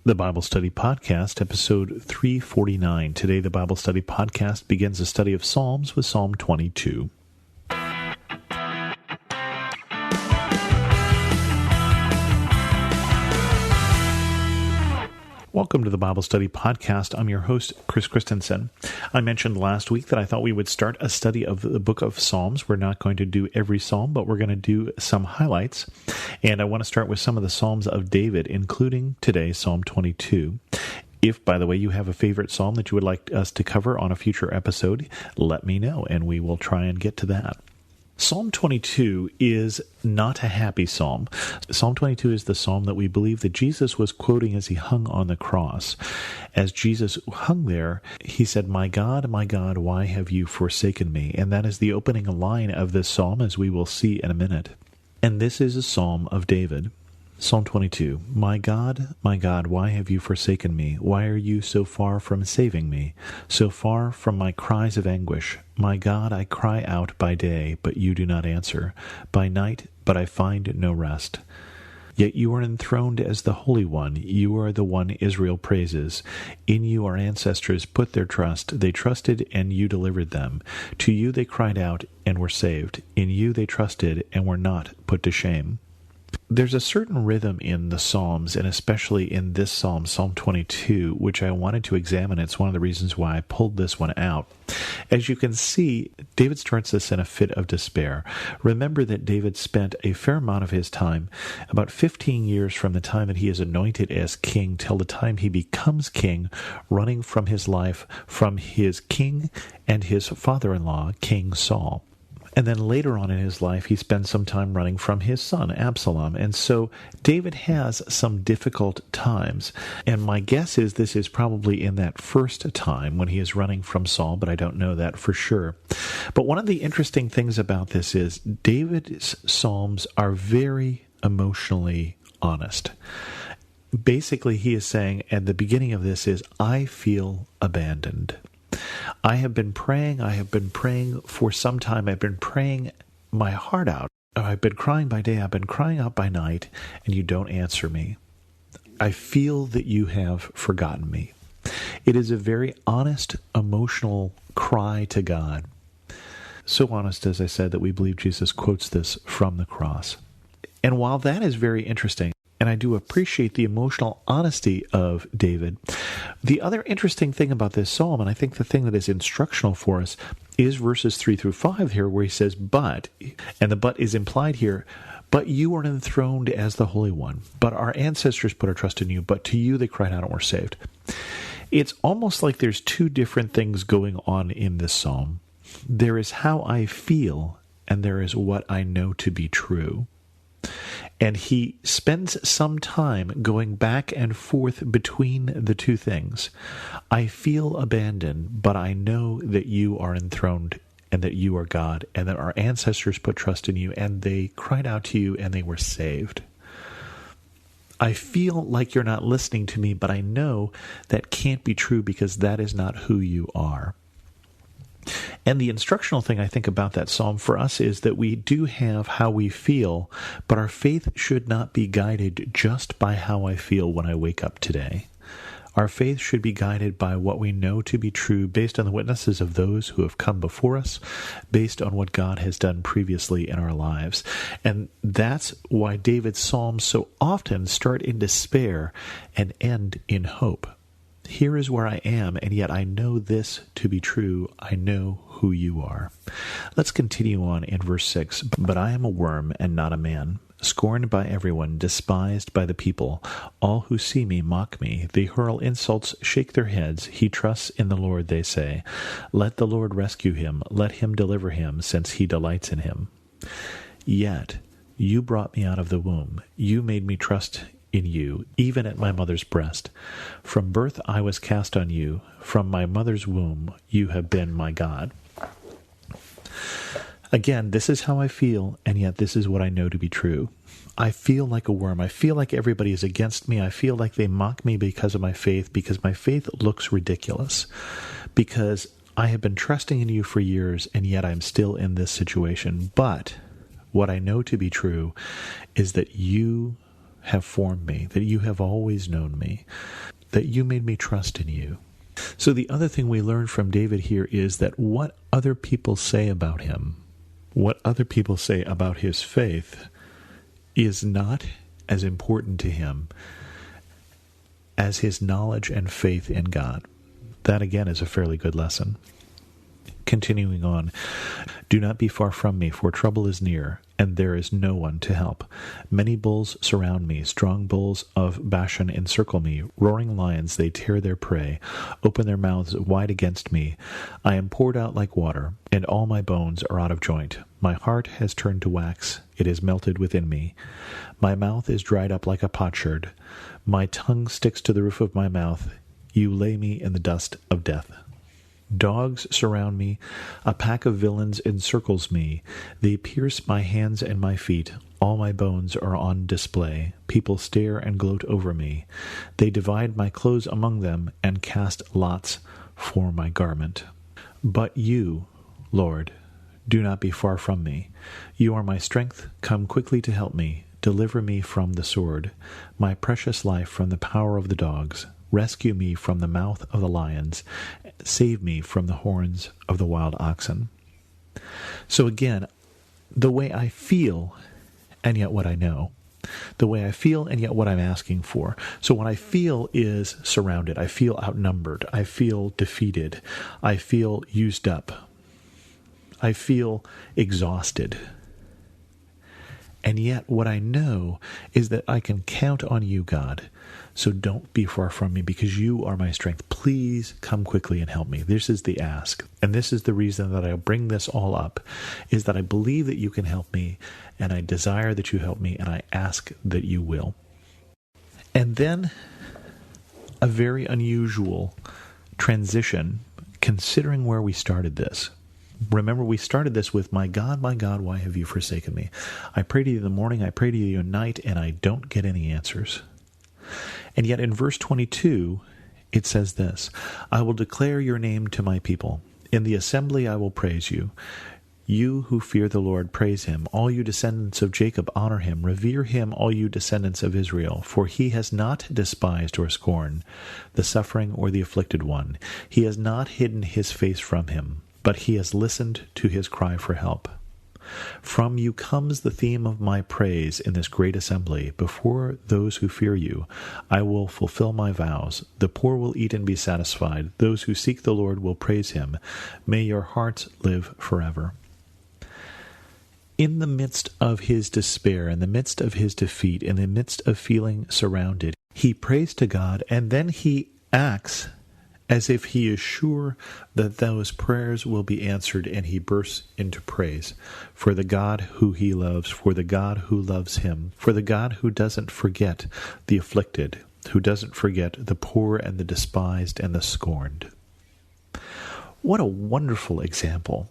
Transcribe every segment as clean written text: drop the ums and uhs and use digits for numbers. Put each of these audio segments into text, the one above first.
The Bible Study Podcast, episode 349. Today, the Bible Study Podcast begins a study of Psalms with Psalm 22. Welcome to the Bible Study Podcast. I'm your host, Chris Christensen. I mentioned last week that I thought we would start a study of the book of Psalms. We're not going to do every psalm, but we're going to do some highlights. And I want to start with some of the Psalms of David, including today, Psalm 22. If, by the way, you have a favorite psalm that you would like us to cover on a future episode, let me know, and we will try and get to that. Psalm 22 is not a happy psalm. Psalm 22 is the psalm that we believe that Jesus was quoting as he hung on the cross. As Jesus hung there, he said, my God, why have you forsaken me?" And that is the opening line of this psalm, as we will see in a minute. And this is a psalm of David. Psalm 22, my God, why have you forsaken me? Why are you so far from saving me, so far from my cries of anguish? My God, I cry out by day, but you do not answer, by night, but I find no rest. Yet you are enthroned as the Holy One. You are the one Israel praises. In you our ancestors put their trust. They trusted, and you delivered them. To you they cried out and were saved. In you they trusted and were not put to shame. There's a certain rhythm in the Psalms, and especially in this psalm, Psalm 22, which I wanted to examine. It's one of the reasons why I pulled this one out. As you can see, David starts this in a fit of despair. Remember that David spent a fair amount of his time, about 15 years from the time that he is anointed as king till the time he becomes king, running from his life from his king and his father-in-law, King Saul. And then later on in his life, he spends some time running from his son, Absalom. And so David has some difficult times. And my guess is this is probably in that first time when he is running from Saul, but I don't know that for sure. But one of the interesting things about this is David's Psalms are very emotionally honest. Basically, he is saying at the beginning of this is, I feel abandoned. I have been praying for some time. I've been praying my heart out. I've been crying by day. I've been crying out by night, and you don't answer me. I feel that you have forgotten me. It is a very honest, emotional cry to God. So honest, as I said, that we believe Jesus quotes this from the cross. And while that is very interesting, and I do appreciate the emotional honesty of David, the other interesting thing about this psalm, and I think the thing that is instructional for us, is verses 3 through 5 here, where he says, but, and the but is implied here, but you are enthroned as the Holy One. But our ancestors put our trust in you, but to you they cried out and were saved. It's almost like there's two different things going on in this psalm. There is how I feel, and there is what I know to be true. And he spends some time going back and forth between the two things. I feel abandoned, but I know that you are enthroned and that you are God and that our ancestors put trust in you and they cried out to you and they were saved. I feel like you're not listening to me, but I know that can't be true because that is not who you are. And the instructional thing I think about that psalm for us is that we do have how we feel, but our faith should not be guided just by how I feel when I wake up today. Our faith should be guided by what we know to be true based on the witnesses of those who have come before us, based on what God has done previously in our lives. And that's why David's psalms so often start in despair and end in hope. Here is where I am, and yet I know this to be true. I know who you are. Let's continue on in verse 6. But I am a worm and not a man, scorned by everyone, despised by the people. All who see me mock me. They hurl insults, shake their heads. He trusts in the Lord, they say. Let the Lord rescue him. Let him deliver him, since he delights in him. Yet you brought me out of the womb. You made me trust in you, even at my mother's breast. From birth I was cast on you. From my mother's womb you have been my God. Again, this is how I feel, and yet this is what I know to be true. I feel like a worm. I feel like everybody is against me. I feel like they mock me because of my faith, because my faith looks ridiculous, because I have been trusting in you for years, and yet I'm still in this situation. But what I know to be true is that you have formed me, that you have always known me, that you made me trust in you. So the other thing we learn from David here is that what other people say about him, what other people say about his faith, is not as important to him as his knowledge and faith in God. That again is a fairly good lesson. Continuing on, do not be far from me, for trouble is near, and there is no one to help. Many bulls surround me, strong bulls of Bashan encircle me. Roaring lions, they tear their prey, open their mouths wide against me. I am poured out like water, and all my bones are out of joint. My heart has turned to wax, it is melted within me. My mouth is dried up like a potsherd. My tongue sticks to the roof of my mouth. You lay me in the dust of death. Dogs surround me, a pack of villains encircles me. They pierce my hands and my feet. All my bones are on display. People stare and gloat over me. They divide my clothes among them and cast lots for my garment. But you, Lord, do not be far from me. You are my strength. Come quickly to help me. Deliver me from the sword, my precious life from the power of the dogs. Rescue me from the mouth of the lions. Save me from the horns of the wild oxen. So again, the way I feel and yet what I know. The way I feel and yet what I'm asking for. So what I feel is surrounded. I feel outnumbered. I feel defeated. I feel used up. I feel exhausted. And yet what I know is that I can count on you, God. So don't be far from me, because you are my strength. Please come quickly and help me. This is the ask. And this is the reason that I bring this all up, is that I believe that you can help me, and I desire that you help me, and I ask that you will. And then a very unusual transition, considering where we started this. Remember, we started this with, my God, why have you forsaken me? I pray to you in the morning, I pray to you at night, and I don't get any answers. And yet in verse 22, it says this, I will declare your name to my people. In the assembly I will praise you. You who fear the Lord, praise him. All you descendants of Jacob, honor him. Revere him, all you descendants of Israel. For he has not despised or scorned the suffering or the afflicted one. He has not hidden his face from him, but he has listened to his cry for help. From you comes the theme of my praise in this great assembly. Before those who fear you, I will fulfill my vows. The poor will eat and be satisfied. Those who seek the Lord will praise him. May your hearts live forever. In the midst of his despair, in the midst of his defeat, in the midst of feeling surrounded, he prays to God, and then he acts as if he is sure that those prayers will be answered, and he bursts into praise for the God who he loves, for the God who loves him, for the God who doesn't forget the afflicted, who doesn't forget the poor and the despised and the scorned. What a wonderful example.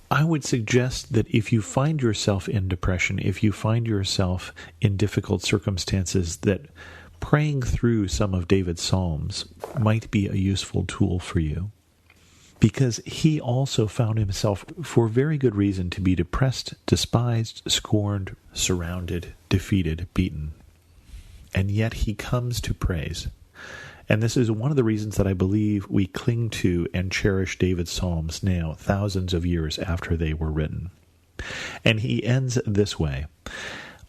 I would suggest that if you find yourself in depression, if you find yourself in difficult circumstances, that praying through some of David's Psalms might be a useful tool for you, because he also found himself, for very good reason, to be depressed, despised, scorned, surrounded, defeated, beaten. And yet he comes to praise. And this is one of the reasons that I believe we cling to and cherish David's Psalms now, thousands of years after they were written. And he ends this way.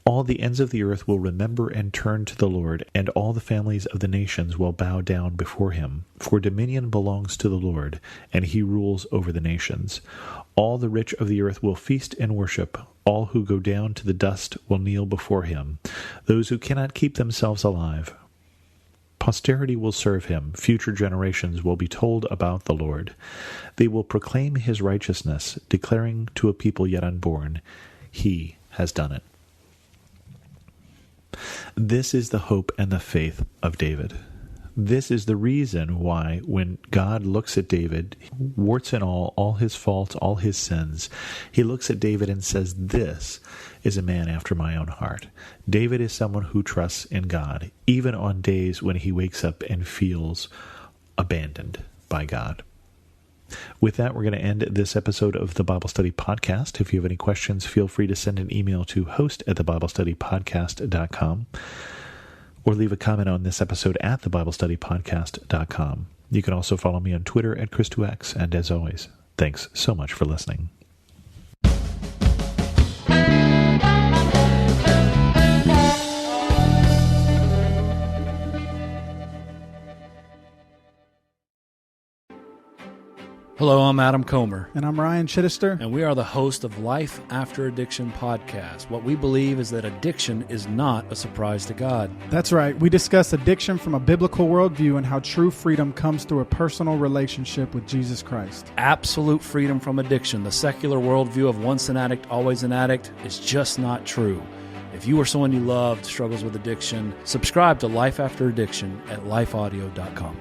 All the ends of the earth will remember and turn to the Lord, and all the families of the nations will bow down before him. For dominion belongs to the Lord, and he rules over the nations. All the rich of the earth will feast and worship. All who go down to the dust will kneel before him. Those who cannot keep themselves alive. Posterity will serve him. Future generations will be told about the Lord. They will proclaim his righteousness, declaring to a people yet unborn, he has done it. This is the hope and the faith of David. This is the reason why when God looks at David, warts and all his faults, all his sins, he looks at David and says, this is a man after my own heart. David is someone who trusts in God, even on days when he wakes up and feels abandoned by God. With that, we're going to end this episode of the Bible Study Podcast. If you have any questions, feel free to send an email to host@thebiblestudypodcast.com or leave a comment on this episode at thebiblestudypodcast.com. You can also follow me on Twitter at Chris2X. And as always, thanks so much for listening. Hello, I'm Adam Comer. And I'm Ryan Chittister. And we are the host of Life After Addiction podcast. What we believe is that addiction is not a surprise to God. That's right. We discuss addiction from a biblical worldview and how true freedom comes through a personal relationship with Jesus Christ. Absolute freedom from addiction. The secular worldview of once an addict, always an addict is just not true. If you or someone you loved struggles with addiction, subscribe to Life After Addiction at lifeaudio.com.